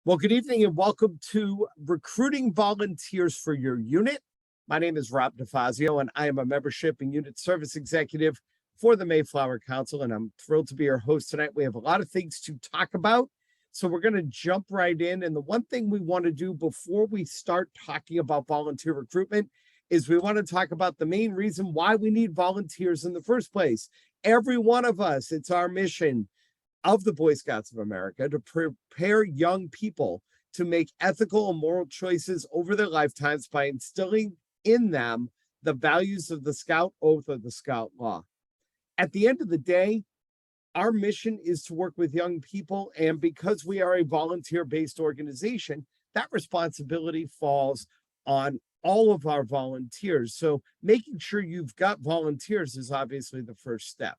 Well, good evening and welcome to Recruiting Volunteers for Your Unit. My name is Rob DeFazio and I am a membership and unit service executive for the Mayflower Council, and I'm thrilled to be your host tonight. We have a lot of things to talk about, so we're going to jump right in. And the one thing we want to do before we start talking about volunteer recruitment is we want to talk about the main reason why we need volunteers in the first place. Every one of us, it's our mission of the Boy Scouts of America to prepare young people to make ethical and moral choices over their lifetimes by instilling in them the values of the Scout Oath or the Scout Law. At the end of the day, our mission is to work with young people, and because we are a volunteer-based organization, that responsibility falls on all of our volunteers. So making sure you've got volunteers is obviously the first step.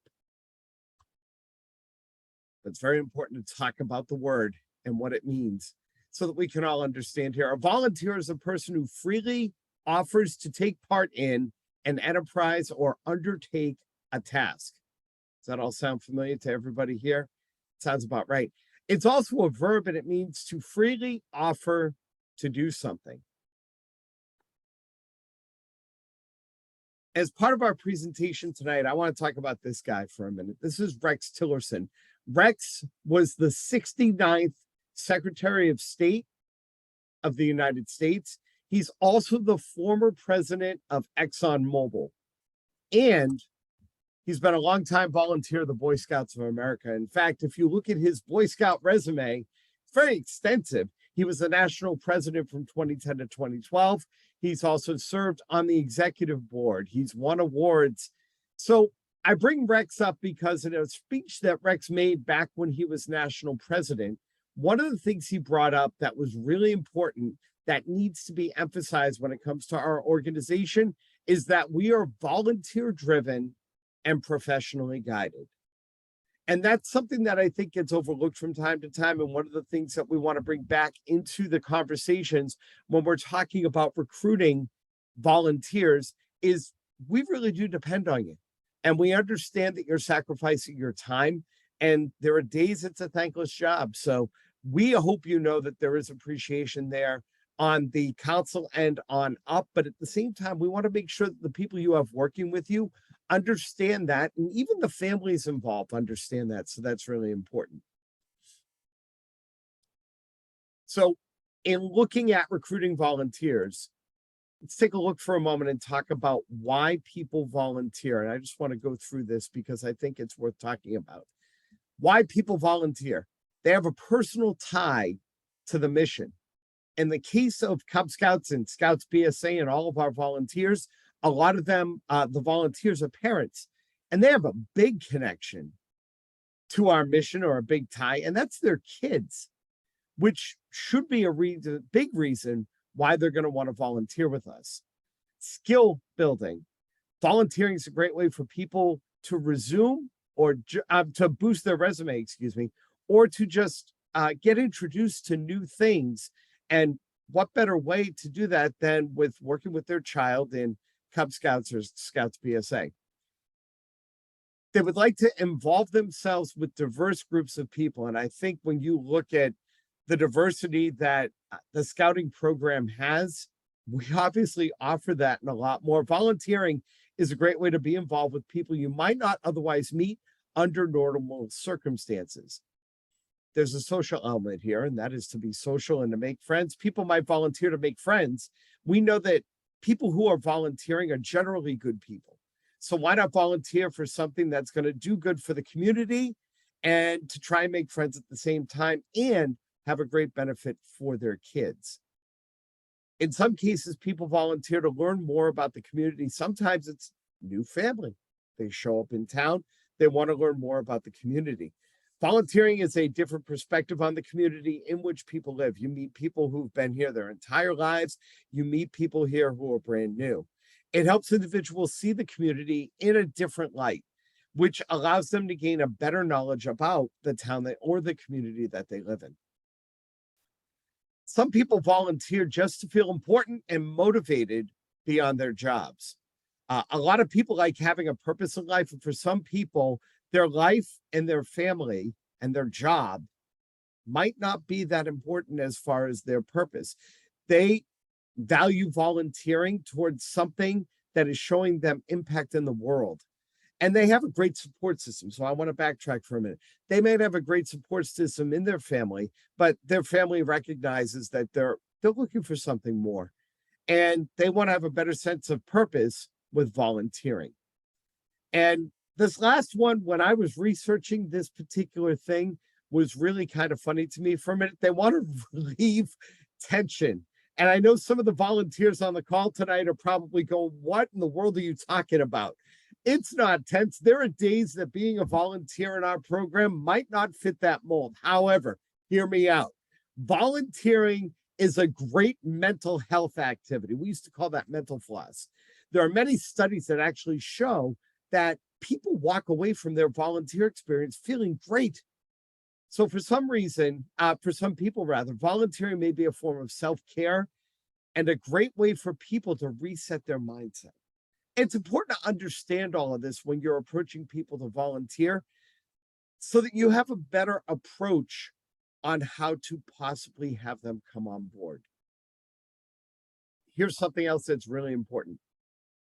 It's very important to talk about the word and what it means so that we can all understand here. A volunteer is a person who freely offers to take part in an enterprise or undertake a task. Does that all sound familiar to everybody here? Sounds about right. It's also a verb, and it means to freely offer to do something. As part of our presentation tonight, I want to talk about this guy for a minute. This is Rex Tillerson. Rex was the 69th Secretary of State of the United States. He's also the former president of ExxonMobil. And he's been a longtime volunteer of the Boy Scouts of America. In fact, if you look at his Boy Scout resume, it's very extensive. He was the national president from 2010 to 2012. He's also served on the executive board. He's won awards. So I bring Rex up because in a speech that Rex made back when he was national president, one of the things he brought up that was really important that needs to be emphasized when it comes to our organization is that we are volunteer driven and professionally guided. And that's something that I think gets overlooked from time to time. And one of the things that we want to bring back into the conversations when we're talking about recruiting volunteers is we really do depend on you. And we understand that you're sacrificing your time, and there are days it's a thankless job. So we hope you know that there is appreciation there on the council and on up. But at the same time, we want to make sure that the people you have working with you understand that, and even the families involved understand that. So that's really important. So in looking at recruiting volunteers, let's take a look for a moment and talk about why people volunteer. And I just want to go through this because I think it's worth talking about. Why people volunteer. They have a personal tie to the mission. In the case of Cub Scouts and Scouts BSA and all of our volunteers, a lot of them, the volunteers are parents, and they have a big connection to our mission or a big tie, and that's their kids, which should be a big reason why they're going to want to volunteer with us. Skill building. Volunteering is a great way for people to resume or to boost their resume, or to just get introduced to new things. And what better way to do that than with working with their child in Cub Scouts or Scouts BSA. They would like to involve themselves with diverse groups of people. And I think when you look at the diversity that the scouting program has, we obviously offer that and a lot more. Volunteering is a great way to be involved with people you might not otherwise meet under normal circumstances. There's a social element here, and that is to be social and to make friends. People might volunteer to make friends. We know that people who are volunteering are generally good people. So why not volunteer for something that's going to do good for the community and to try and make friends at the same time and have a great benefit for their kids? In some cases, people volunteer to learn more about the community. Sometimes it's new family. They show up in town. They want to learn more about the community. Volunteering is a different perspective on the community in which people live. You meet people who've been here their entire lives. You meet people here who are brand new. It helps individuals see the community in a different light, which allows them to gain a better knowledge about the town or the community that they live in. Some people volunteer just to feel important and motivated beyond their jobs. A lot of people like having a purpose in life, and for some people, their life and their family and their job might not be that important as far as their purpose. They value volunteering towards something that is showing them impact in the world. And they have a great support system. So I want to backtrack for a minute. They may have a great support system in their family, but their family recognizes that they're looking for something more. And they want to have a better sense of purpose with volunteering. And this last one, when I was researching this particular thing, was really kind of funny to me for a minute. They want to relieve tension. And I know some of the volunteers on the call tonight are probably going, what in the world are you talking about? It's not tense. There are days that being a volunteer in our program might not fit that mold. However, hear me out. Volunteering is a great mental health activity. We used to call that mental floss. There are many studies that actually show that people walk away from their volunteer experience feeling great. So for some reason, for some people rather, volunteering may be a form of self-care and a great way for people to reset their mindset. It's important to understand all of this when you're approaching people to volunteer so that you have a better approach on how to possibly have them come on board. Here's something else that's really important.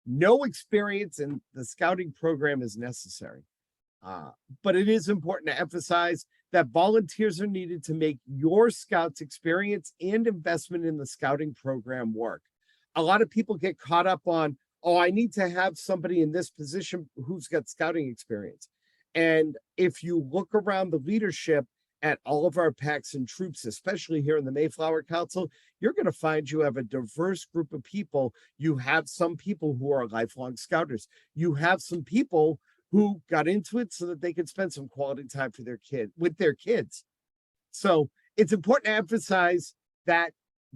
No experience in the scouting program is necessary, but it is important to emphasize that volunteers are needed to make your scouts experience and investment in the scouting program work. A lot of people get caught up on, oh, I need to have somebody in this position who's got scouting experience. And if you look around the leadership at all of our packs and troops, especially here in the Mayflower Council, you're going to find you have a diverse group of people. You have some people who are lifelong scouters. You have some people who got into it so that they could spend some quality time for with their kids. So it's important to emphasize that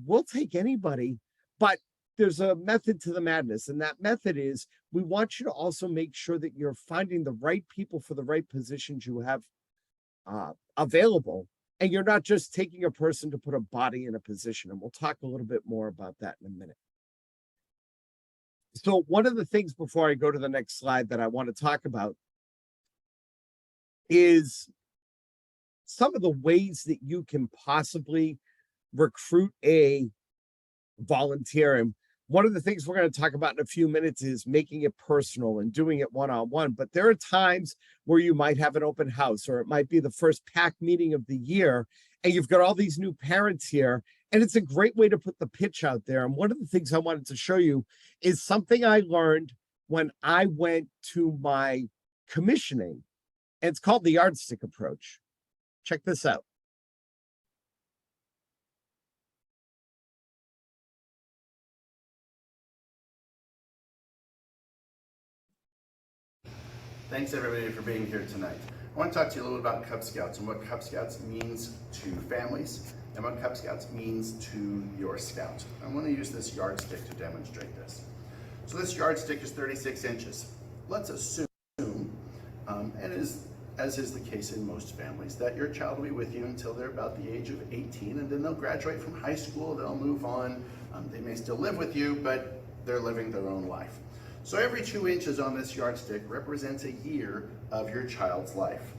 we'll take anybody, but there's a method to the madness. And that method is we want you to also make sure that you're finding the right people for the right positions you have available. And you're not just taking a person to put a body in a position. And we'll talk a little bit more about that in a minute. So one of the things before I go to the next slide that I want to talk about is some of the ways that you can possibly recruit a volunteer. And one of the things we're going to talk about in a few minutes is making it personal and doing it one-on-one. But there are times where you might have an open house, or it might be the first PAC meeting of the year, and you've got all these new parents here, and it's a great way to put the pitch out there. And one of the things I wanted to show you is something I learned when I went to my commissioning, and it's called the Yardstick Approach. Check this out. Thanks everybody for being here tonight. I want to talk to you a little bit about Cub Scouts and what Cub Scouts means to families and what Cub Scouts means to your scout. I want to use this yardstick to demonstrate this. So this yardstick is 36 inches. Let's assume, and as is the case in most families, that your child will be with you until they're about the age of 18, and then they'll graduate from high school, they'll move on. They may still live with you, but they're living their own life. So every 2 inches on this yardstick represents a year of your child's life.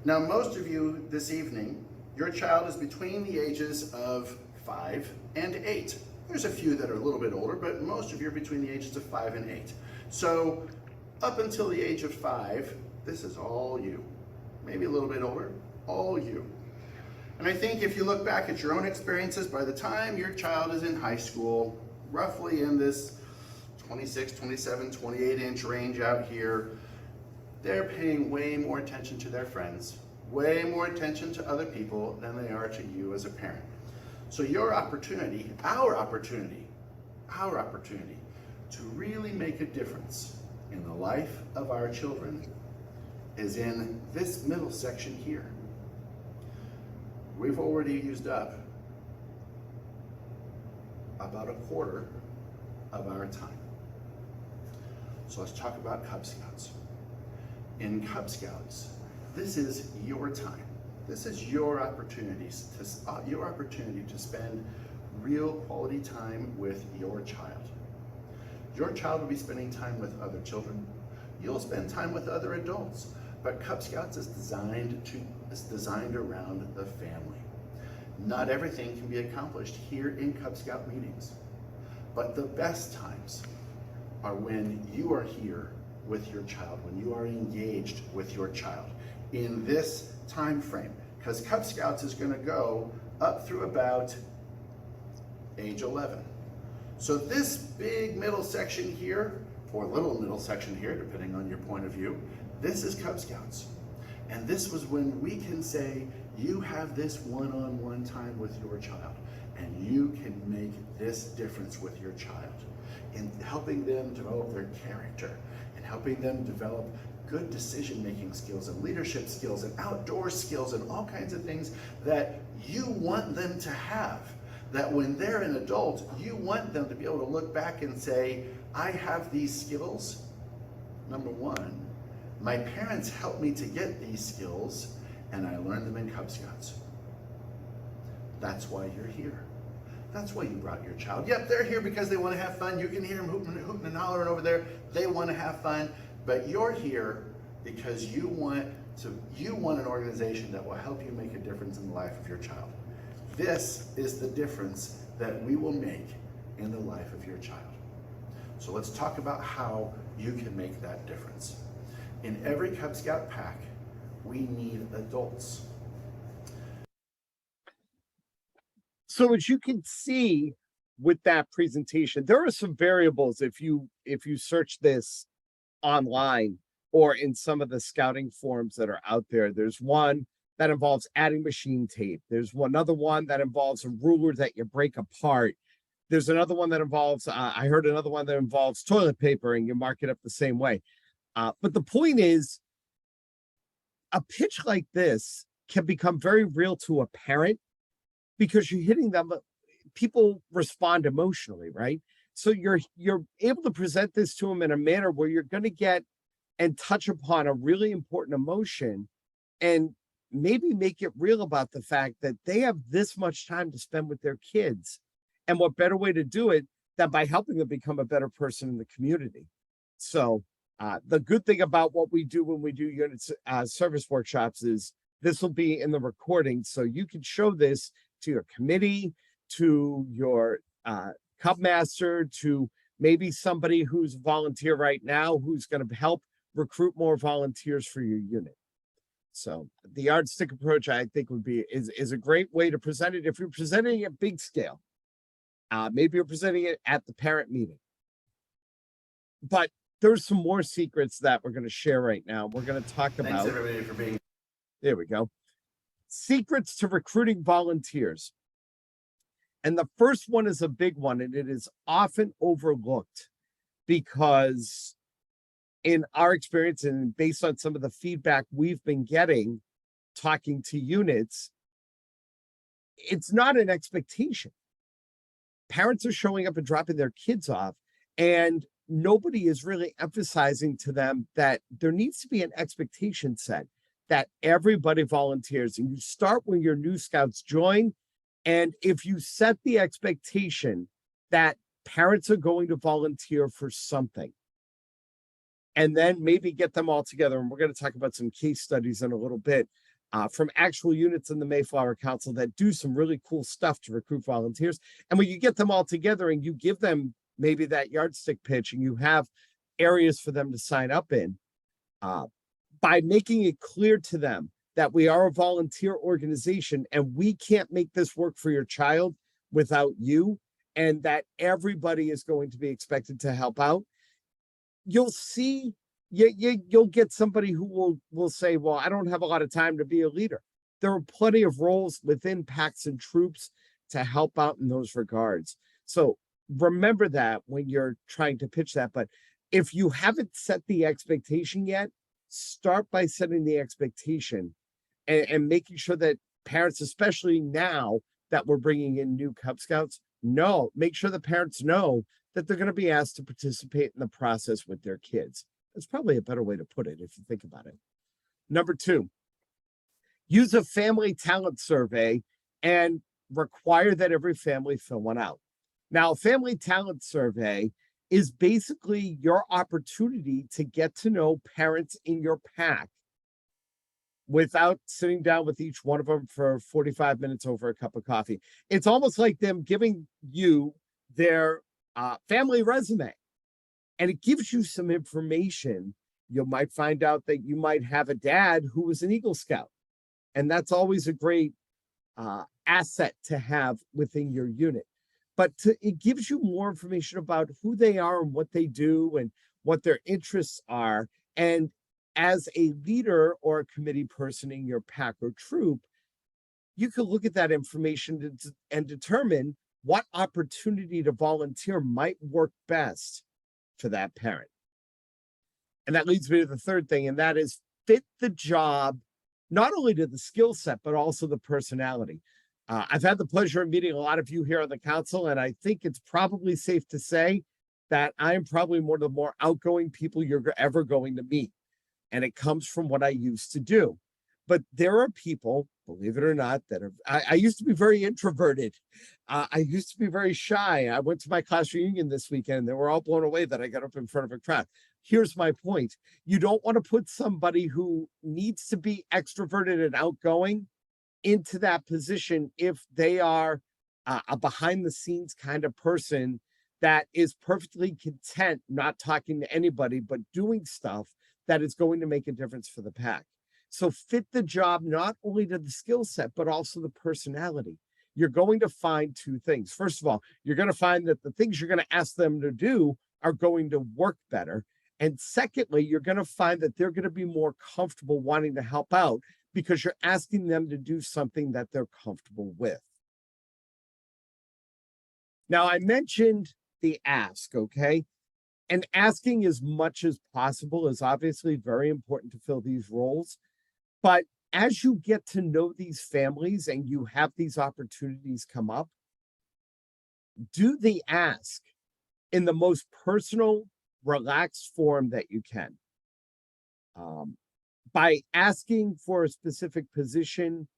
Now, most of you this evening, your child is between the ages of 5 and 8. There's a few that are a little bit older, but most of you are between the ages of 5 and 8. So up until the age of 5, this is all you. Maybe a little bit older, all you. And I think if you look back at your own experiences, by the time your child is in high school, roughly in this 26, 27, 28 inch range out here, they're paying way more attention to their friends, way more attention to other people than they are to you as a parent. So your opportunity, our opportunity to really make a difference in the life of our children is in this middle section here. We've already used up about a quarter of our time. So let's talk about Cub Scouts. In Cub Scouts, this is your time. This is your opportunities your opportunity to spend real quality time with your child. Your child will be spending time with other children. You'll spend time with other adults. But Cub Scouts is designed to is designed around the family. Not everything can be accomplished here in Cub Scout meetings, but the best times are when you are here with your child, when you are engaged with your child in this time frame, because Cub Scouts is going to go up through about age 11. So this big middle section here, or little middle section here, depending on your point of view, this is Cub Scouts. And this was when we can say, you have this one-on-one time with your child, and you can make this difference with your child in helping them develop their character and helping them develop good decision-making skills and leadership skills and outdoor skills and all kinds of things that you want them to have. That when they're an adult, you want them to be able to look back and say, I have these skills. Number one, my parents helped me to get these skills, and I learned them in Cub Scouts. That's why you're here. That's why you brought your child. Yep, they're here because they want to have fun. You can hear them hooting and hollering over there. They want to have fun, but you're here because you want an organization that will help you make a difference in the life of your child. This is the difference that we will make in the life of your child. So let's talk about how you can make that difference. In every Cub Scout pack, we need adults. So as you can see with that presentation, there are some variables if you search this online or in some of the scouting forums that are out there. There's one that involves adding machine tape. There's another one that involves a ruler that you break apart. There's another one that involves, I heard another one that involves toilet paper and you mark it up the same way. But the point is, a pitch like this can become very real to a parent because you're hitting them. People respond emotionally, right? So you're able to present this to them in a manner where you're going to get and touch upon a really important emotion and maybe make it real about the fact that they have this much time to spend with their kids. And what better way to do it than by helping them become a better person in the community? So the good thing about what we do when we do unit service workshops is this will be in the recording. So you can show this to your committee, to your Cub Master, to maybe somebody who's a volunteer right now who's going to help recruit more volunteers for your unit. So the Yardstick Approach, I think, is a great way to present it if you're presenting it at big scale. Maybe you're presenting it at the parent meeting. But there's some more secrets that we're going to share right now. We're going to talk about. Thanks everybody for being. There we go. Secrets to recruiting volunteers. And the first one is a big one, and it is often overlooked because in our experience and based on some of the feedback we've been getting, talking to units, it's not an expectation. Parents are showing up and dropping their kids off, and nobody is really emphasizing to them that there needs to be an expectation set that everybody volunteers. And you start when your new scouts join. And if you set the expectation that parents are going to volunteer for something, and then maybe get them all together, and we're going to talk about some case studies in a little bit from actual units in the Mayflower Council that do some really cool stuff to recruit volunteers. And when you get them all together and you give them maybe that yardstick pitch and you have areas for them to sign up in, by making it clear to them that we are a volunteer organization and we can't make this work for your child without you, and that everybody is going to be expected to help out, you'll see, you'll get somebody who will say, well, I don't have a lot of time to be a leader. There are plenty of roles within packs and troops to help out in those regards. So remember that when you're trying to pitch that. But if you haven't set the expectation yet, start by setting the expectation and making sure that parents, especially now that we're bringing in new Cub Scouts, make sure the parents know that they're going to be asked to participate in the process with their kids. That's probably a better way to put it if you think about it. Number 2, use a family talent survey and require that every family fill one out. Now, a family talent survey is basically your opportunity to get to know parents in your pack without sitting down with each one of them for 45 minutes over a cup of coffee. It's almost like them giving you their family resume, and it gives you some information. You might find out that you might have a dad who was an Eagle Scout, and that's always a great asset to have within your unit. But it gives you more information about who they are and what they do and what their interests are. And as a leader or a committee person in your pack or troop, you can look at that information and determine what opportunity to volunteer might work best for that parent. And that leads me to the third thing, and that is fit the job, not only to the skill set, but also the personality. I've had the pleasure of meeting a lot of you here on the council, and I think it's probably safe to say that I'm probably one of the more outgoing people you're ever going to meet. And it comes from what I used to do. But there are people, believe it or not, that are, I used to be very introverted. I used to be very shy. I went to my class reunion this weekend, and they were all blown away that I got up in front of a crowd. Here's my point. You don't want to put somebody who needs to be extroverted and outgoing into that position if they are a behind the scenes kind of person that is perfectly content not talking to anybody, but doing stuff that is going to make a difference for the pack. So fit the job not only to the skill set, but also the personality. You're going to find two things. First of all, you're going to find that the things you're going to ask them to do are going to work better. And secondly, you're going to find that they're going to be more comfortable wanting to help out because you're asking them to do something that they're comfortable with. Now, I mentioned the ask, okay? And asking as much as possible is obviously very important to fill these roles. But as you get to know these families and you have these opportunities come up, do the ask in the most personal, relaxed form that you can. By asking for a specific position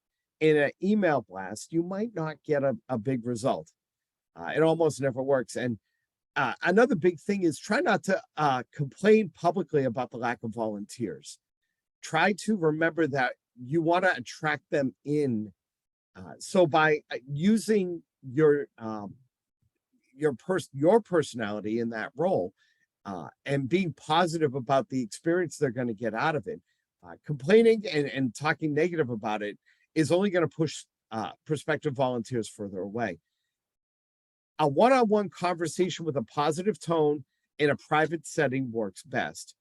in an email blast, you might not get a big result. It almost never works. And another big thing is try not to complain publicly about the lack of volunteers. Try to remember that you want to attract them in. So by using your personality in that role and being positive about the experience they're going to get out of it, complaining and talking negative about it is only going to push prospective volunteers further away. A one-on-one conversation with a positive tone in a private setting works best.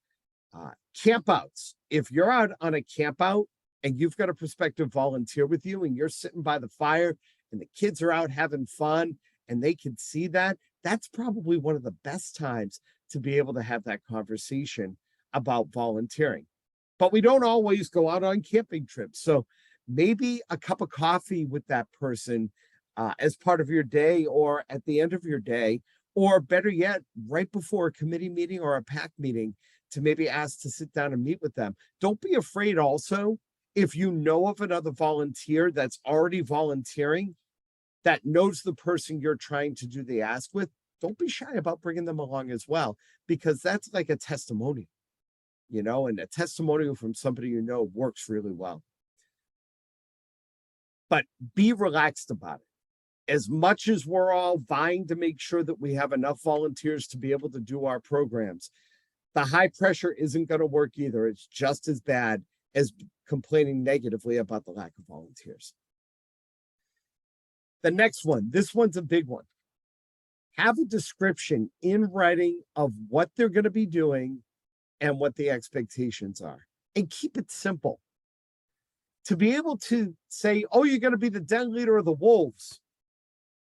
Campouts. If you're out on a campout and you've got a prospective volunteer with you and you're sitting by the fire and the kids are out having fun and they can see that, that's probably one of the best times to be able to have that conversation about volunteering. But we don't always go out on camping trips. So maybe a cup of coffee with that person as part of your day or at the end of your day, or better yet, right before a committee meeting or a PAC meeting to maybe ask to sit down and meet with them. Don't be afraid also, if you know of another volunteer that's already volunteering, that knows the person you're trying to do the ask with, don't be shy about bringing them along as well, because that's like a testimonial, you know, and a testimonial from somebody you know works really well. But be relaxed about it. As much as we're all vying to make sure that we have enough volunteers to be able to do our programs, the high pressure isn't going to work either. It's just as bad as complaining negatively about the lack of volunteers. The next one, this one's a big one. Have a description in writing of what they're going to be doing and what the expectations are. And keep it simple. To be able to say, oh, you're going to be the den leader of the wolves,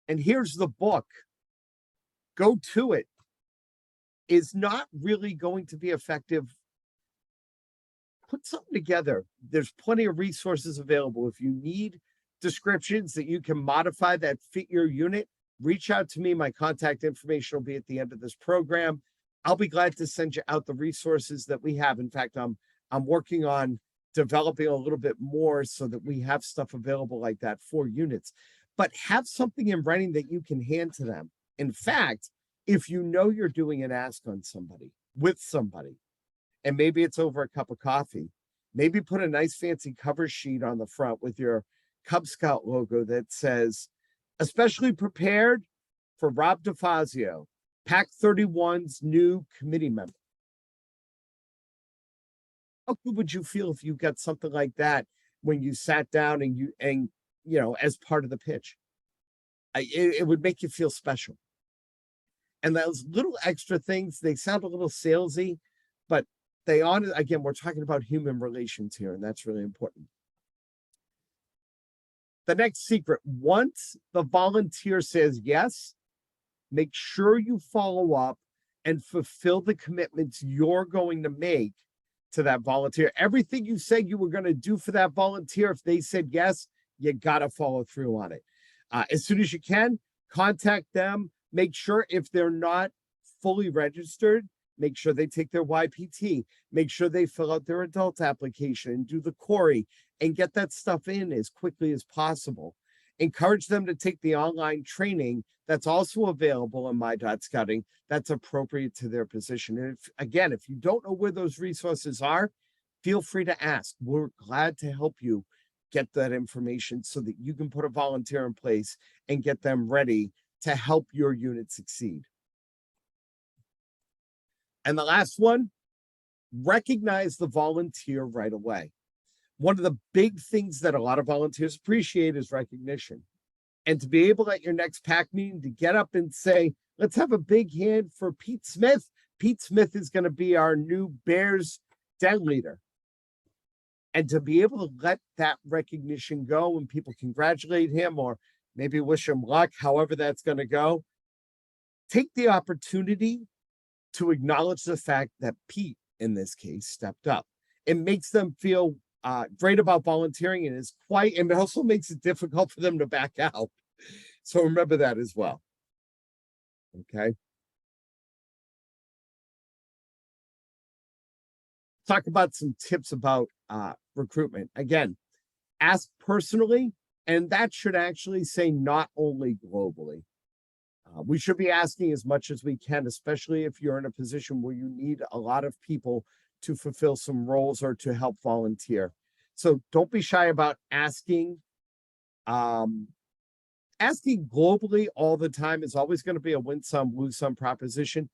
and here's the book, go to it, is not really going to be effective. Put something together. There's plenty of resources available. If you need descriptions that you can modify that fit your unit, reach out to me. My contact information will be at the end of this program. I'll be glad to send you out the resources that we have. In fact, I'm working on developing a little bit more so that we have stuff available like that for units. But have something in writing that you can hand to them. In fact, if you know you're doing an ask on somebody, with somebody, and maybe it's over a cup of coffee, Maybe put a nice fancy cover sheet on the front with your Cub Scout logo that says, especially prepared for Rob DeFazio, Pack 31's new committee member. How good would you feel if you got something like that when you sat down and as part of the pitch? It would make you feel special. And those little extra things, they sound a little salesy, but again, we're talking about human relations here, and that's really important. The next secret, once the volunteer says yes, make sure you follow up and fulfill the commitments you're going to make to that volunteer. Everything you said you were going to do for that volunteer, if they said yes, you got to follow through on it. As soon as you can, contact them. Make sure if they're not fully registered, make sure they take their YPT. Make sure they fill out their adult application and do the query and get that stuff in as quickly as possible. Encourage them to take the online training that's also available in My.Scouting that's appropriate to their position. And if you don't know where those resources are, feel free to ask. We're glad to help you get that information so that you can put a volunteer in place and get them ready to help your unit succeed. And the last one, recognize the volunteer right away. One of the big things that a lot of volunteers appreciate is recognition. And to be able at your next PAC meeting to get up and say, let's have a big hand for Pete Smith. Pete Smith is going to be our new Bears den leader. And to be able to let that recognition go and people congratulate him or maybe wish him luck, however that's going to go, take the opportunity to acknowledge the fact that Pete, in this case, stepped up. It makes them feel great about volunteering, and it also makes it difficult for them to back out. So remember that as well. Okay. Talk about some tips about recruitment. Again, ask personally, and that should actually say not only globally. We should be asking as much as we can, especially if you're in a position where you need a lot of people to fulfill some roles or to help volunteer. So don't be shy about asking. Asking globally all the time is always going to be a win some, lose some proposition.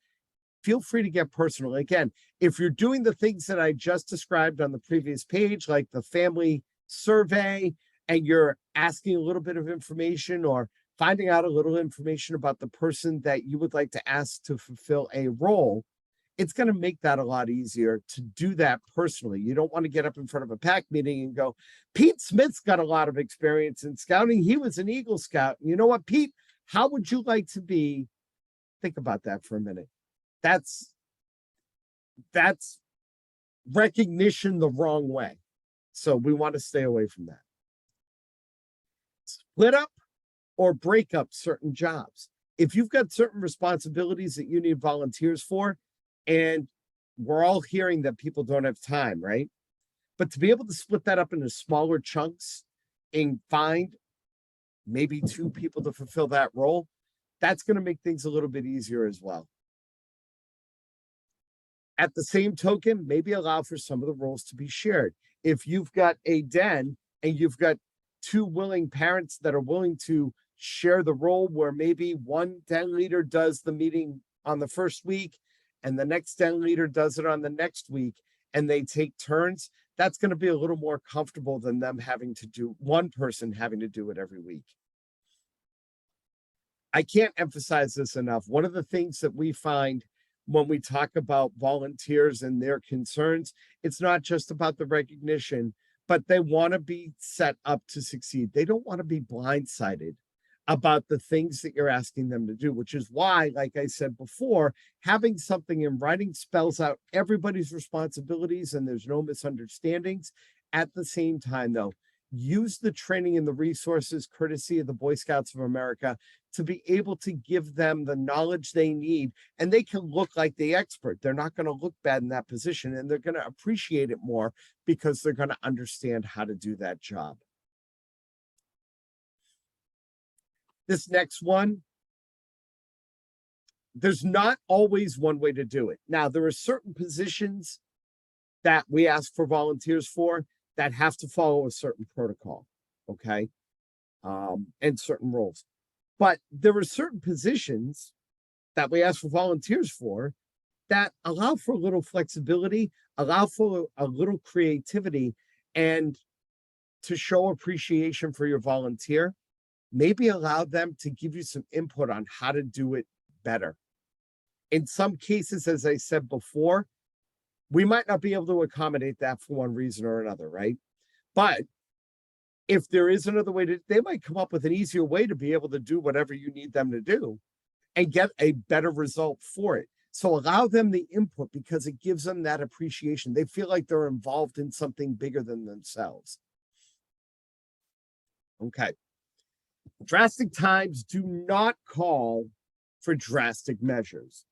Feel free to get personal. Again, if you're doing the things that I just described on the previous page, like the family survey, and you're asking a little bit of information or finding out a little information about the person that you would like to ask to fulfill a role, it's going to make that a lot easier to do that personally. You don't want to get up in front of a PAC meeting and go, Pete Smith's got a lot of experience in scouting. He was an Eagle Scout. You know what, Pete, how would you like to be? Think about that for a minute. That's recognition the wrong way. So we want to stay away from that. Split up or break up certain jobs. If you've got certain responsibilities that you need volunteers for, and we're all hearing that people don't have time, right? But to be able to split that up into smaller chunks and find maybe 2 people to fulfill that role, that's going to make things a little bit easier as well. At the same token, maybe allow for some of the roles to be shared. If you've got a den and you've got 2 willing parents that are willing to share the role where maybe one den leader does the meeting on the first week and the next den leader does it on the next week and they take turns, that's going to be a little more comfortable than them having to do one person having to do it every week. I can't emphasize this enough. One of the things that we find when we talk about volunteers and their concerns, it's not just about the recognition, but they want to be set up to succeed. They don't want to be blindsided about the things that you're asking them to do, which is why, like I said before, having something in writing spells out everybody's responsibilities and there's no misunderstandings. At the same time, though, use the training and the resources courtesy of the Boy Scouts of America to be able to give them the knowledge they need, and they can look like the expert. They're not going to look bad in that position, and they're going to appreciate it more because they're going to understand how to do that job. This next one, there's not always one way to do it. Now, there are certain positions that we ask for volunteers for that have to follow a certain protocol, okay? And certain roles. But there are certain positions that we ask for volunteers for that allow for a little flexibility, allow for a little creativity, and to show appreciation for your volunteer, maybe allow them to give you some input on how to do it better. In some cases, as I said before, we might not be able to accommodate that for one reason or another, right? But if there is another way they might come up with an easier way to be able to do whatever you need them to do and get a better result for it. So allow them the input because it gives them that appreciation. They feel like they're involved in something bigger than themselves. Okay. Drastic times do not call for drastic measures.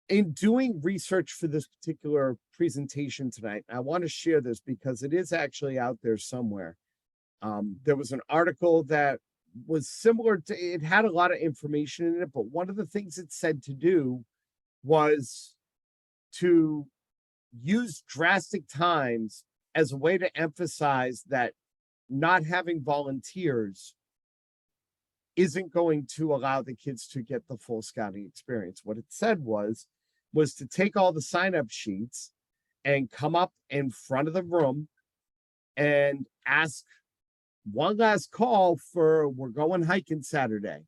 In doing research for this particular presentation tonight, I want to share this because it is actually out there somewhere. There was an article that was similar to, it had a lot of information in it, but one of the things it said to do was to use drastic times as a way to emphasize that not having volunteers isn't going to allow the kids to get the full scouting experience. What it said was to take all the sign-up sheets and come up in front of the room and ask one last call for, we're going hiking Saturday.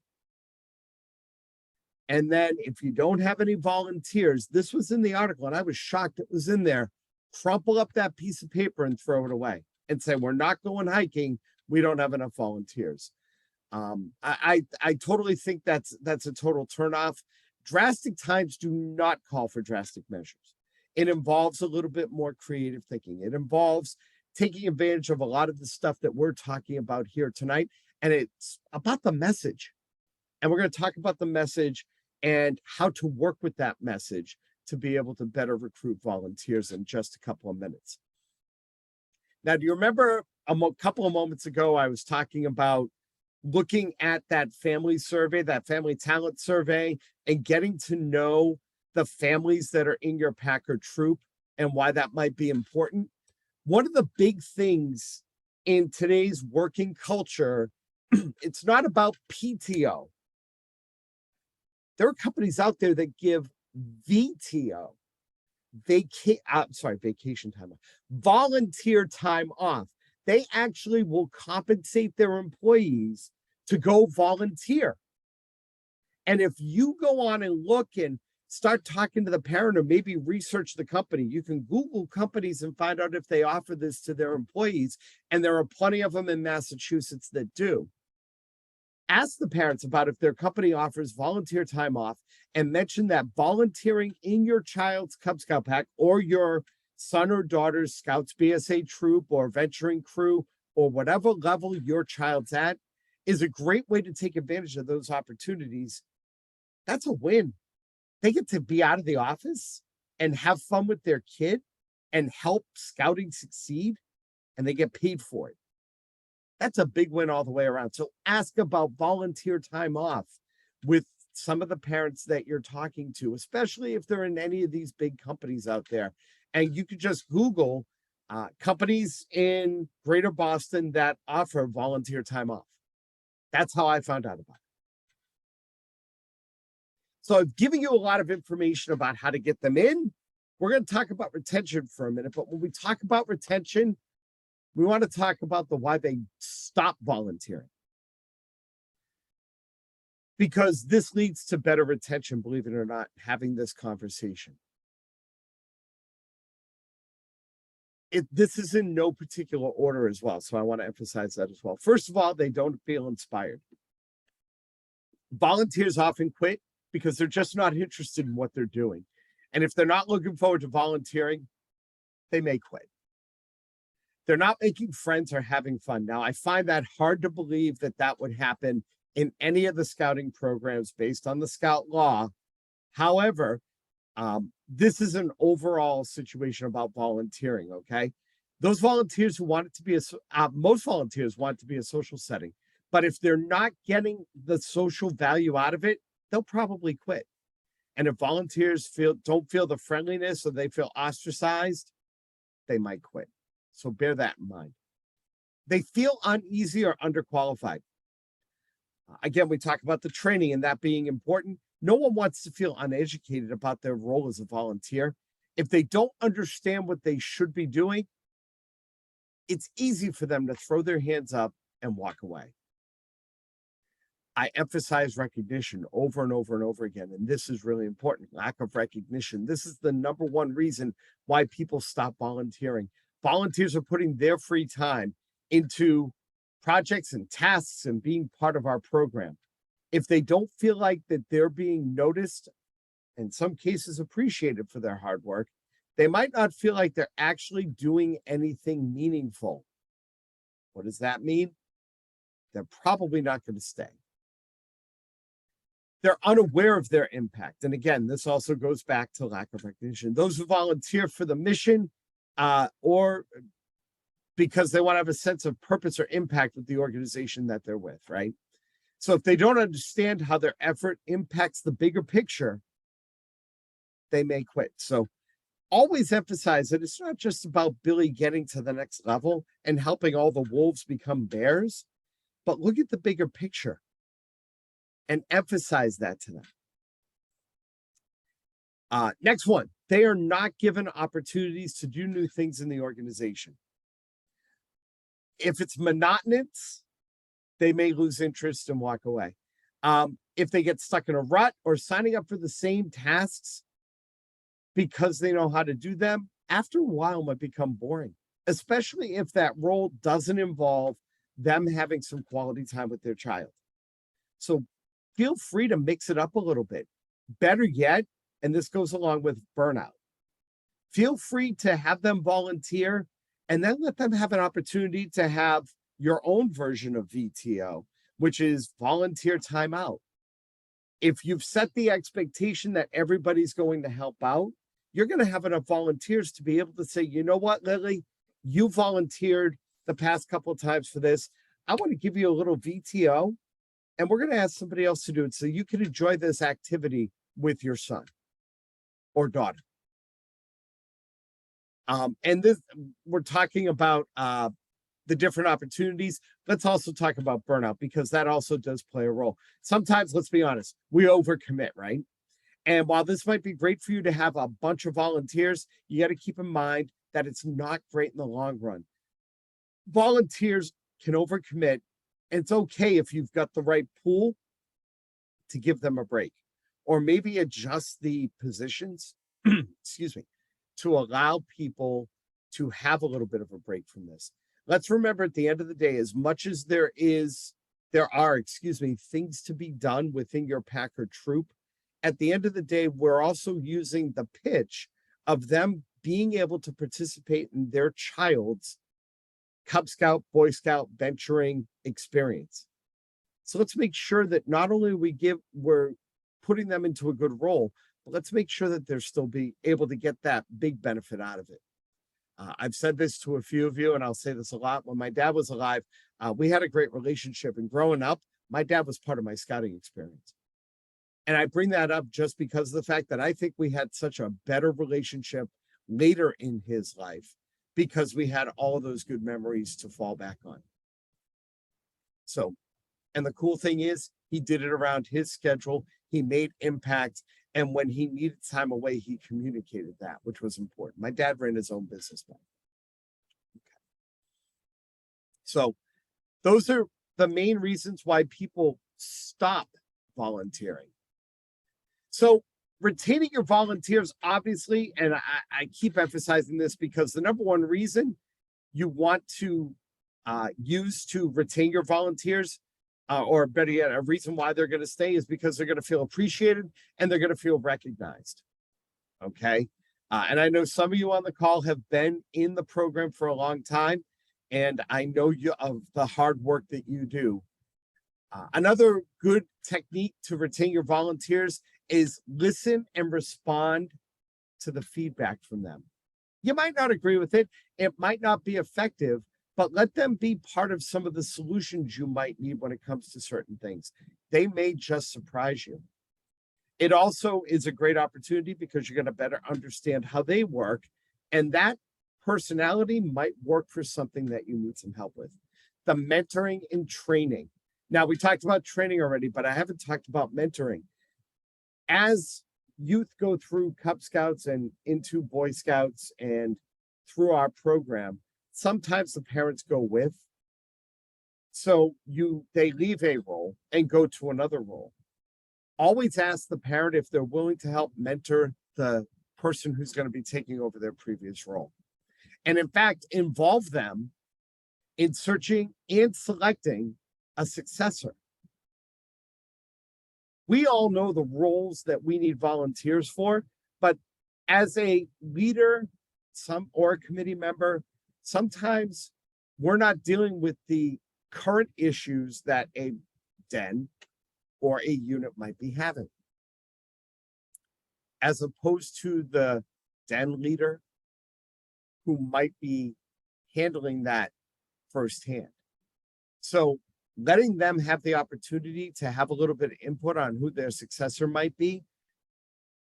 And then if you don't have any volunteers, this was in the article and I was shocked it was in there, crumple up that piece of paper and throw it away and say, we're not going hiking. We don't have enough volunteers. I totally think that's a total turnoff. Drastic times do not call for drastic measures. It involves a little bit more creative thinking. It involves taking advantage of a lot of the stuff that we're talking about here tonight. And it's about the message. And we're going to talk about the message and how to work with that message to be able to better recruit volunteers in just a couple of minutes. Now, do you remember a couple of moments ago, I was talking about looking at that family survey, that family talent survey, and getting to know the families that are in your pack or troop and why that might be important? One of the big things in today's working culture, it's not about PTO. There are companies out there that give VTO, vacation time off, volunteer time off. They actually will compensate their employees to go volunteer. And if you go on and look and start talking to the parent or maybe research the company, you can Google companies and find out if they offer this to their employees. And there are plenty of them in Massachusetts that do. Ask the parents about if their company offers volunteer time off and mention that volunteering in your child's Cub Scout pack or your son or daughter's Scouts BSA troop or venturing crew or whatever level your child's at is a great way to take advantage of those opportunities. That's a win. They get to be out of the office and have fun with their kid and help scouting succeed, and they get paid for it. That's a big win all the way around. So ask about volunteer time off with some of the parents that you're talking to, especially if they're in any of these big companies out there. And you could just Google companies in Greater Boston that offer volunteer time off. That's how I found out about it. So I've given you a lot of information about how to get them in. We're going to talk about retention for a minute, but when we talk about retention, we want to talk about the why they stop volunteering. Because this leads to better retention, believe it or not, having this conversation. This is in no particular order as well, so I want to emphasize that as well. First of all, they don't feel inspired. Volunteers often quit because they're just not interested in what they're doing. And if they're not looking forward to volunteering, they may quit. They're not making friends or having fun. Now, I find that hard to believe that that would happen in any of the scouting programs based on the scout law. However, this is an overall situation about volunteering, okay? Those volunteers who want it to be most volunteers want it to be a social setting. But if they're not getting the social value out of it, they'll probably quit. And if volunteers don't feel the friendliness or they feel ostracized, they might quit. So bear that in mind. They feel uneasy or underqualified. Again, we talk about the training and that being important. No one wants to feel uneducated about their role as a volunteer. If they don't understand what they should be doing, it's easy for them to throw their hands up and walk away. I emphasize recognition over and over and over again, and this is really important. Lack of recognition. This is the number one reason why people stop volunteering. Volunteers are putting their free time into projects and tasks and being part of our program. If they don't feel like that they're being noticed, in some cases appreciated for their hard work, they might not feel like they're actually doing anything meaningful. What does that mean? They're probably not going to stay. They're unaware of their impact. And again, this also goes back to lack of recognition. Those who volunteer for the mission or because they want to have a sense of purpose or impact with the organization that they're with, right? So if they don't understand how their effort impacts the bigger picture, they may quit. So always emphasize that it's not just about Billy getting to the next level and helping all the wolves become bears, but look at the bigger picture and emphasize that to them. Next one, they are not given opportunities to do new things in the organization. If it's monotonous, they may lose interest and walk away. If they get stuck in a rut or signing up for the same tasks because they know how to do them, after a while might become boring, especially if that role doesn't involve them having some quality time with their child. So feel free to mix it up a little bit. Better yet, and this goes along with burnout, feel free to have them volunteer and then let them have an opportunity to have your own version of VTO, which is volunteer time out. If you've set the expectation that everybody's going to help out, you're going to have enough volunteers to be able to say, you know what, Lily, you volunteered the past couple of times for this. I want to give you a little VTO, and we're going to ask somebody else to do it so you can enjoy this activity with your son or daughter. And this, we're talking about the different opportunities. Let's also talk about burnout because that also does play a role. Sometimes, let's be honest, we overcommit, right? And while this might be great for you to have a bunch of volunteers, you got to keep in mind that it's not great in the long run. Volunteers can overcommit, and it's okay if you've got the right pool to give them a break, or maybe adjust the positions, excuse me, to allow people to have a little bit of a break from this. Let's remember at the end of the day, as much as there are things to be done within your pack or troop, at the end of the day, we're also using the pitch of them being able to participate in their child's Cub Scout, Boy Scout venturing experience. So let's make sure that not only we're putting them into a good role, but let's make sure that they're still be able to get that big benefit out of it. I've said this to a few of you, and I'll say this a lot. When my dad was alive, we had a great relationship. And growing up, my dad was part of my scouting experience. And I bring that up just because of the fact that I think we had such a better relationship later in his life because we had all of those good memories to fall back on. So, and the cool thing is, he did it around his schedule. He made impact. And when he needed time away, he communicated that, which was important. My dad ran his own business back. Okay. So those are the main reasons why people stop volunteering. So retaining your volunteers, obviously, and I keep emphasizing this because the number one reason you want to use to retain your volunteers, or better yet, a reason why they're going to stay is because they're going to feel appreciated and they're going to feel recognized. Okay. And I know some of you on the call have been in the program for a long time, and I know you of the hard work that you do. Another good technique to retain your volunteers is listen and respond to the feedback from them. You might not agree with it. It might not be effective, but let them be part of some of the solutions you might need when it comes to certain things. They may just surprise you. It also is a great opportunity because you're going to better understand how they work. And that personality might work for something that you need some help with. The mentoring and training. Now, we talked about training already, but I haven't talked about mentoring. As youth go through Cub Scouts and into Boy Scouts and through our program, sometimes the parents go with. So they leave a role and go to another role. Always ask the parent if they're willing to help mentor the person who's going to be taking over their previous role. And in fact, involve them in searching and selecting a successor. We all know the roles that we need volunteers for, but as a leader, or a committee member, sometimes we're not dealing with the current issues that a den or a unit might be having. As opposed to the den leader who might be handling that firsthand. So letting them have the opportunity to have a little bit of input on who their successor might be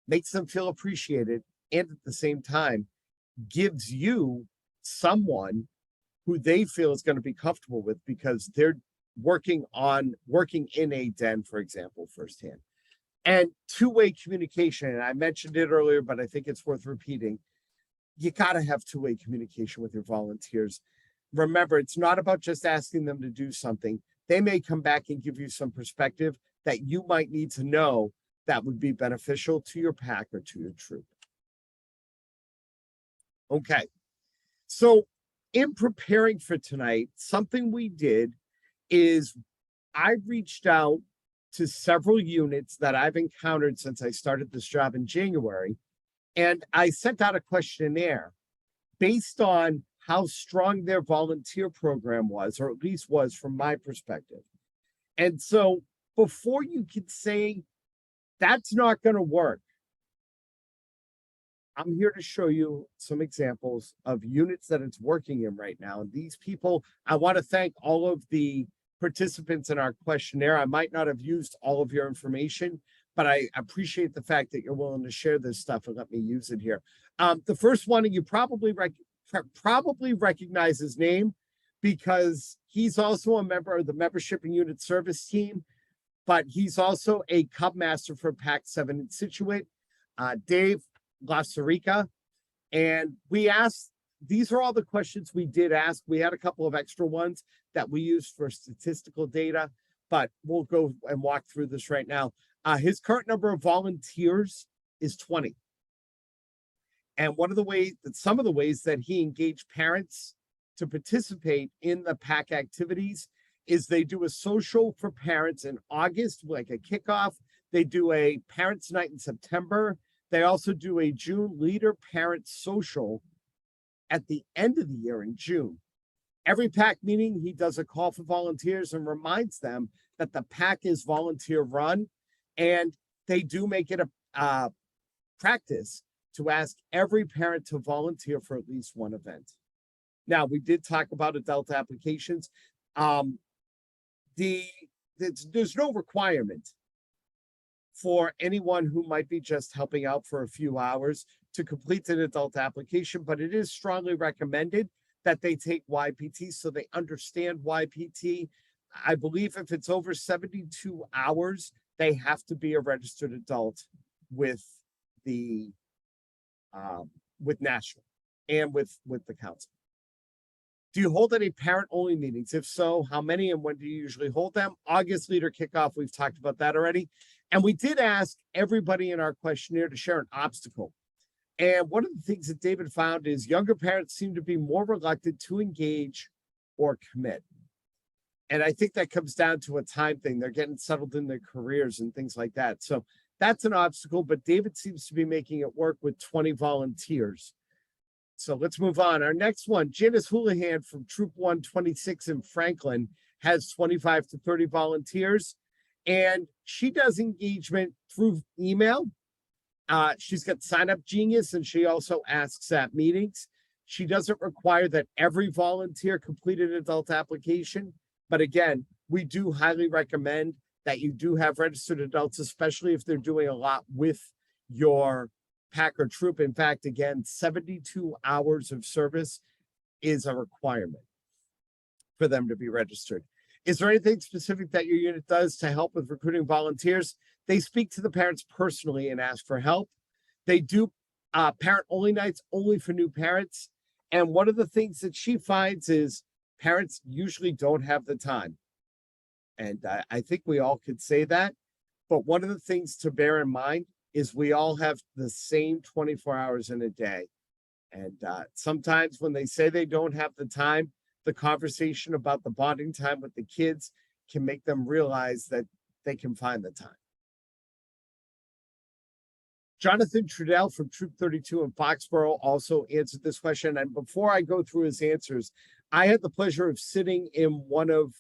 makes them feel appreciated, and at the same time gives you someone who they feel is going to be comfortable with, because they're working in a den, for example, firsthand. And two-way communication, and I mentioned it earlier, but I think it's worth repeating. You got to have two-way communication with your volunteers. Remember, it's not about just asking them to do something. They may come back and give you some perspective that you might need to know that would be beneficial to your pack or to your troop. Okay, so in preparing for tonight, something we did is I reached out to several units that I've encountered since I started this job in January, and I sent out a questionnaire based on how strong their volunteer program was, or at least was from my perspective. And so before you could say that's not going to work, I'm here to show you some examples of units that it's working in right now. And these people, I want to thank all of the participants in our questionnaire. I might not have used all of your information, but I appreciate the fact that you're willing to share this stuff and let me use it here. The first one, and you probably recognize his name because he's also a member of the membership and unit service team, but he's also a Cub Master for Pack 7 in Scituate, Dave Laucirica. And we asked, these are all the questions we did ask. We had a couple of extra ones that we used for statistical data, but we'll go and walk through this right now. His current number of volunteers is 20. And some of the ways that he engaged parents to participate in the pack activities is they do a social for parents in August, like a kickoff. They do a parents' night in September. They also do a June leader parent social at the end of the year in June. Every pack meeting, he does a call for volunteers and reminds them that the pack is volunteer run, and they do make it a practice to ask every parent to volunteer for at least one event. Now, we did talk about adult applications. There's no requirement for anyone who might be just helping out for a few hours to complete an adult application, but it is strongly recommended that they take YPT so they understand YPT. I believe if it's over 72 hours, they have to be a registered adult with the with national and with the council. Do you hold any parent-only meetings? If so, how many and when do you usually hold them? August leader kickoff, we've talked about that already. And we did ask everybody in our questionnaire to share an obstacle. And one of the things that David found is younger parents seem to be more reluctant to engage or commit. And I think that comes down to a time thing. They're getting settled in their careers and things like that. So that's an obstacle, but David seems to be making it work with 20 volunteers. So let's move on. Our next one, Janice Houlihan from Troop 126 in Franklin has 25 to 30 volunteers, and she does engagement through email. She's got Sign Up Genius, and she also asks at meetings. She doesn't require that every volunteer complete an adult application, but again, we do highly recommend that you do have registered adults, especially if they're doing a lot with your pack or troop. In fact, again, 72 hours of service is a requirement for them to be registered. Is there anything specific that your unit does to help with recruiting volunteers? They speak to the parents personally and ask for help. They do parent-only nights only for new parents. And one of the things that she finds is parents usually don't have the time. And I think we all could say that. But one of the things to bear in mind is we all have the same 24 hours in a day. And sometimes when they say they don't have the time, the conversation about the bonding time with the kids can make them realize that they can find the time. Jonathan Trudell from Troop 32 in Foxborough also answered this question. And before I go through his answers, I had the pleasure of sitting in one of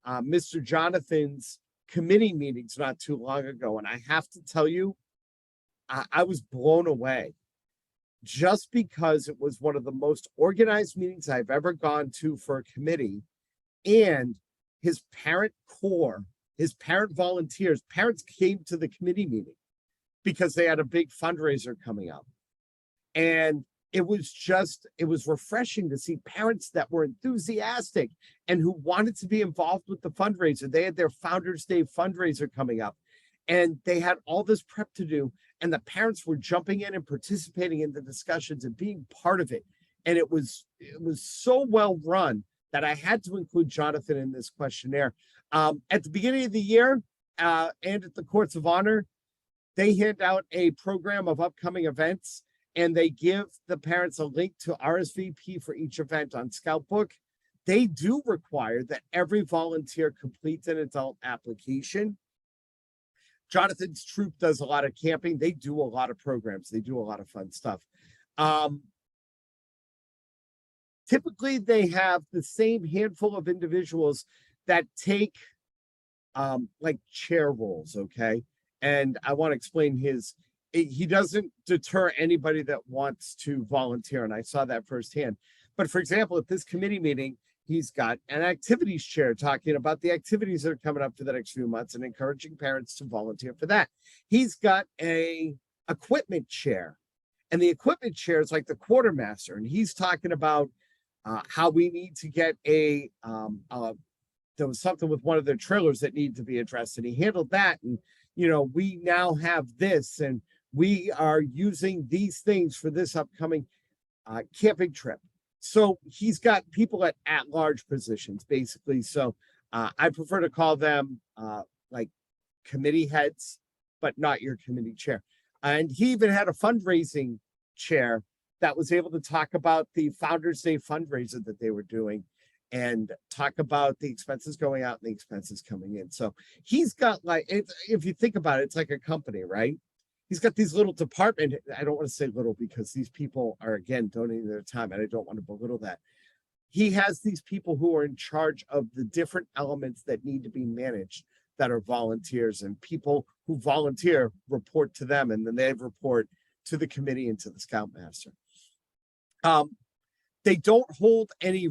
Mr. Jonathan's committee meetings not too long ago. And I have to tell you, I was blown away just because it was one of the most organized meetings I've ever gone to for a committee. And his parent core, his parent volunteers, parents came to the committee meeting because they had a big fundraiser coming up. And it was refreshing to see parents that were enthusiastic and who wanted to be involved with the fundraiser. They had their Founders Day fundraiser coming up and they had all this prep to do. And the parents were jumping in and participating in the discussions and being part of it. And it was so well run that I had to include Jonathan in this questionnaire. At the beginning of the year and at the Courts of Honor, they hand out a program of upcoming events and they give the parents a link to RSVP for each event on Scoutbook. They do require that every volunteer complete an adult application. Jonathan's troop does a lot of camping. They do a lot of programs. They do a lot of fun stuff. Typically, they have the same handful of individuals that take like chair roles, okay? And I want to explain he doesn't deter anybody that wants to volunteer, and I saw that firsthand. But for example, at this committee meeting, he's got an activities chair talking about the activities that are coming up for the next few months and encouraging parents to volunteer for that. He's got a equipment chair, and the equipment chair is like the quartermaster, and he's talking about how we need to get there was something with one of their trailers that needed to be addressed, and he handled that. And we now have this, and we are using these things for this upcoming camping trip. So he's got people at large positions, basically. So I prefer to call them like committee heads, but not your committee chair. And he even had a fundraising chair that was able to talk about the Founders Day fundraiser that they were doing and talk about the expenses going out and the expenses coming in. So he's got if you think about it, it's like a company, right? He's got these little department. I don't want to say little because these people are, again, donating their time, and I don't want to belittle that. He has these people who are in charge of the different elements that need to be managed that are volunteers, and people who volunteer report to them, and then they report to the committee and to the Scoutmaster. They don't hold any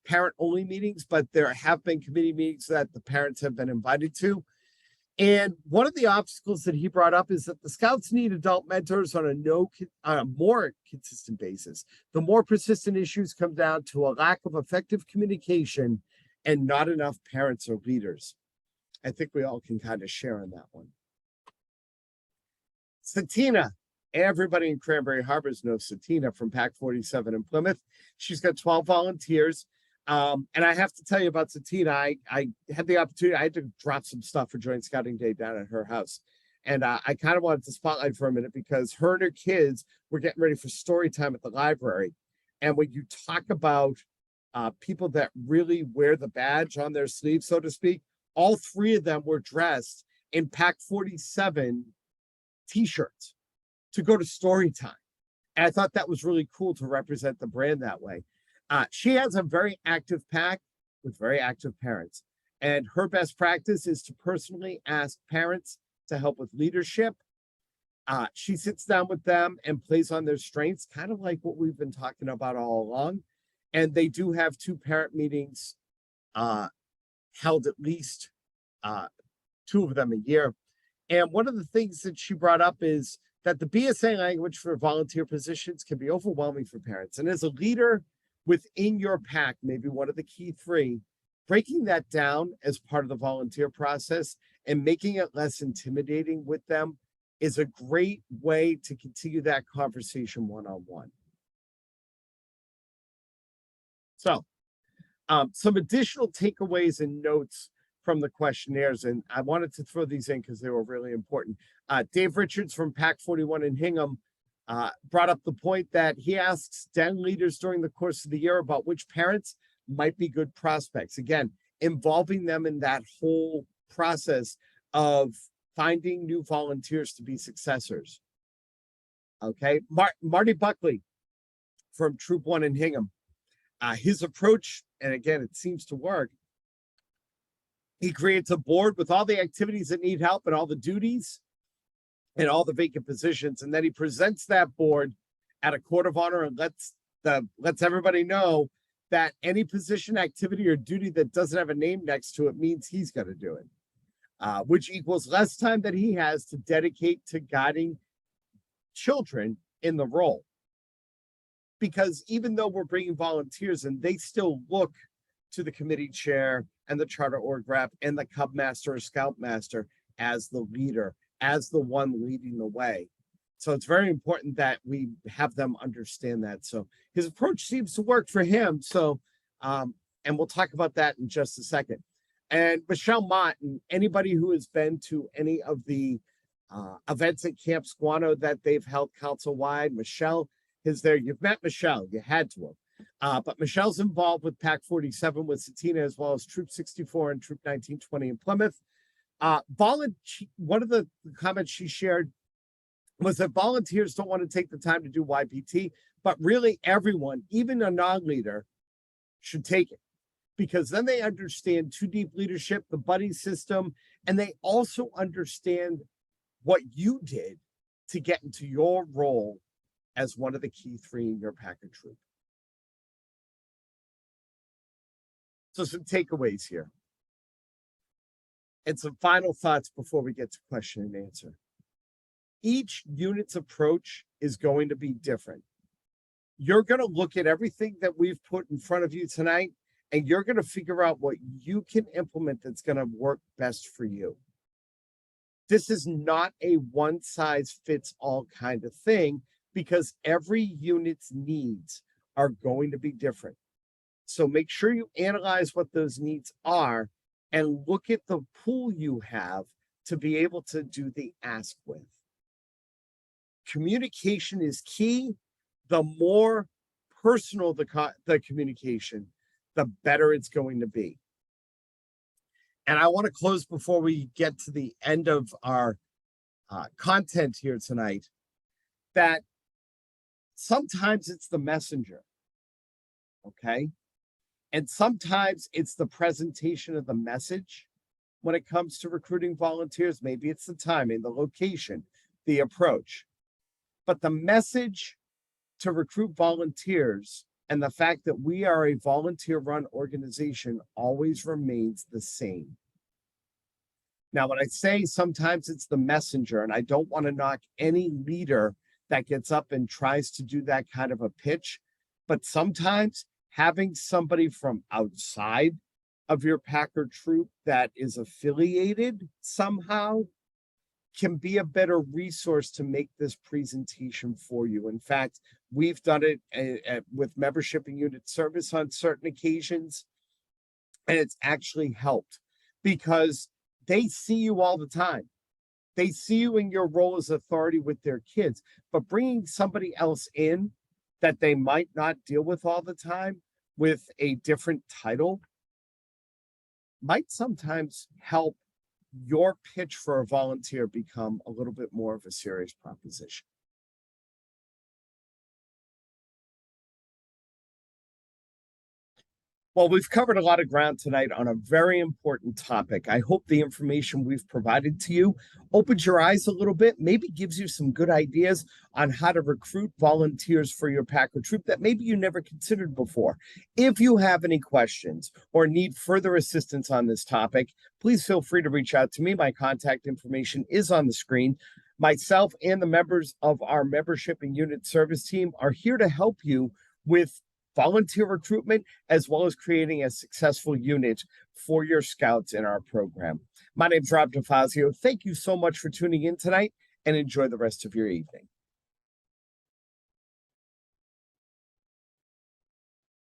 parent-only meetings, but there have been committee meetings that the parents have been invited to. And one of the obstacles that he brought up is that the Scouts need adult mentors on a more consistent basis. The more persistent issues come down to a lack of effective communication and not enough parents or leaders. I think we all can kind of share on that one. Satina. Everybody in Cranberry Harbors knows Satina from Pack 47 in Plymouth. She's got 12 volunteers. And I have to tell you about Satina. I had the opportunity, I had to drop some stuff for Joint Scouting Day down at her house. And I kind of wanted to spotlight for a minute because her and her kids were getting ready for story time at the library. And when you talk about people that really wear the badge on their sleeve, so to speak, all three of them were dressed in Pack 47 t-shirts to go to story time. And I thought that was really cool to represent the brand that way. She has a very active pack with very active parents. And her best practice is to personally ask parents to help with leadership. She sits down with them and plays on their strengths, kind of like what we've been talking about all along. And they do have 2 parent meetings held at least 2 of them a year. And one of the things that she brought up is that the BSA language for volunteer positions can be overwhelming for parents. And as a leader within your pack, maybe one of the key three, breaking that down as part of the volunteer process and making it less intimidating with them is a great way to continue that conversation one-on-one. So, some additional takeaways and notes from the questionnaires, and I wanted to throw these in because they were really important. Dave Richards from Pack 41 in Hingham brought up the point that he asks den leaders during the course of the year about which parents might be good prospects. Again, involving them in that whole process of finding new volunteers to be successors. Okay, Marty Buckley from Troop 1 in Hingham. His approach, and again, it seems to work. He creates a board with all the activities that need help and all the duties and all the vacant positions. And then he presents that board at a court of honor and lets everybody know that any position, activity, or duty that doesn't have a name next to it means he's going to do it, which equals less time that he has to dedicate to guiding children in the role. Because even though we're bringing volunteers in, they still look to the committee chair and the charter org rep and the cub master or scout master as the leader, as the one leading the way. So it's very important that we have them understand that. So his approach seems to work for him. So, and we'll talk about that in just a second. And Michelle Mott, and anybody who has been to any of the events at Camp Squano that they've held council-wide, Michelle is there. You've met Michelle, you had to have. But Michelle's involved with Pack 47 with Satina, as well as Troop 64 and Troop 1920 in Plymouth. One of the comments she shared was that volunteers don't want to take the time to do YPT, but really everyone, even a non-leader, should take it, because then they understand 2 Deep leadership, the buddy system, and they also understand what you did to get into your role as one of the key 3 in your pack or troop. So some takeaways here. And some final thoughts before we get to question and answer. Each unit's approach is going to be different. You're going to look at everything that we've put in front of you tonight, and you're going to figure out what you can implement that's going to work best for you. This is not a one-size-fits-all kind of thing, because every unit's needs are going to be different. So make sure you analyze what those needs are and look at the pool you have to be able to do the ask with. Communication is key. The more personal the communication, the better it's going to be. And I want to close before we get to the end of our content here tonight, that sometimes it's the messenger, okay? And sometimes it's the presentation of the message when it comes to recruiting volunteers. Maybe it's the timing, the location, the approach. But the message to recruit volunteers and the fact that we are a volunteer-run organization always remains the same. Now, when I say sometimes it's the messenger, and I don't want to knock any leader that gets up and tries to do that kind of a pitch, but sometimes having somebody from outside of your pack or troop that is affiliated somehow can be a better resource to make this presentation for you. In fact, we've done it with membership and unit service on certain occasions, and it's actually helped because they see you all the time. They see you in your role as authority with their kids, but bringing somebody else in that they might not deal with all the time with a different title might sometimes help your pitch for a volunteer become a little bit more of a serious proposition. Well, we've covered a lot of ground tonight on a very important topic. I hope the information we've provided to you opens your eyes a little bit, maybe gives you some good ideas on how to recruit volunteers for your pack or troop that maybe you never considered before. If you have any questions or need further assistance on this topic, please feel free to reach out to me. My contact information is on the screen. Myself and the members of our membership and unit service team are here to help you with volunteer recruitment, as well as creating a successful unit for your scouts in our program. My name is Rob DeFazio. Thank you so much for tuning in tonight, and enjoy the rest of your evening.